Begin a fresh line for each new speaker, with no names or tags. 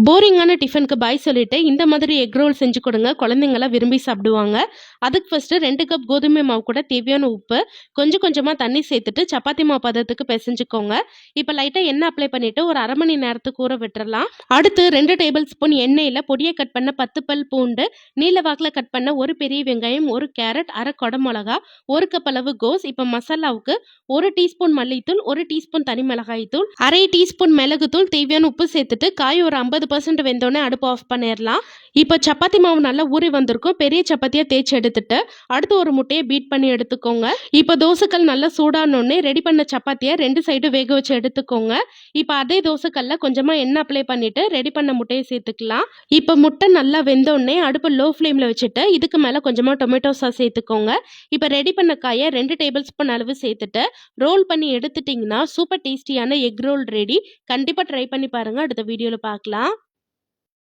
போரிங்கான டிஃபனுக்கு பாய் சொல்லிட்டு இந்த மாதிரி எக் ரோல் செஞ்சு கொடுங்க, குழந்தைங்களாம் விரும்பி சாப்பிடுவாங்க. அதுக்கு ஃபர்ஸ்ட் 2 கப் கோதுமை மாவு கூட தேவையான உப்பு, கொஞ்சம் கொஞ்சமா தண்ணி சேர்த்துட்டு சப்பாத்தி மாவு பதத்துக்கு பிசைஞ்சுக்கோங்க. இப்போ லைட்டா எண்ணெய் அப்ளை பண்ணிட்டு ஒரு அரை மணி நேரத்துக்கு ஊற விட்டுறலாம். அடுத்து 2 டேபிள் ஸ்பூன் எண்ணெயில பொடியை கட் பண்ண 10 பல் பூண்டு, நீல வாக்கில் கட் பண்ண ஒரு பெரிய வெங்காயம், ஒரு கேரட், அரை கொடை மிளகா, 1 கப் அளவு கோஸ். இப்போ மசாலாவுக்கு 1 டீஸ்பூன் மல்லித்தூள், 1 டீஸ்பூன் தனி மிளகாய் தூள், அரை டீஸ்பூன் மிளகுத்தூள், தேவையான உப்பு சேர்த்துட்டு காய் ஒரு 50% வெந்தோடனே அடுப்பு ஆஃப் பண்ணிடலாம். இப்போ சப்பாத்தி மாவு நல்லா ஊறி வந்திருக்கும். பெரிய சப்பாத்தியாக தேய்ச்சி எடுத்துட்டு அடுத்து ஒரு முட்டையை பீட் பண்ணி எடுத்துக்கோங்க. இப்போ தோசைக்கல் நல்லா சூடானோடனே ரெடி பண்ண சப்பாத்தியை 2 சைடும் வேக வச்சு எடுத்துக்கோங்க. இப்போ அதே தோசைக்கல்ல கொஞ்சமாக எண்ணெய் அப்ளை பண்ணிட்டு ரெடி பண்ண முட்டையை சேர்த்துக்கலாம். இப்போ முட்டை நல்லா வெந்தோடனே அடுப்பு லோ ஃப்ளேமில் வச்சுட்டு இதுக்கு மேலே கொஞ்சமாக டொமேட்டோ சாஸ் சேர்த்துக்கோங்க. இப்போ ரெடி பண்ண காயை 2 டேபிள் ஸ்பூன் அளவு சேர்த்துட்டு ரோல் பண்ணி எடுத்துட்டிங்கன்னா சூப்பர் டேஸ்டியான எக் ரோல் ரெடி. கண்டிப்பாக ட்ரை பண்ணி பாருங்கள். அடுத்த வீடியோவில் பார்க்கலாம்.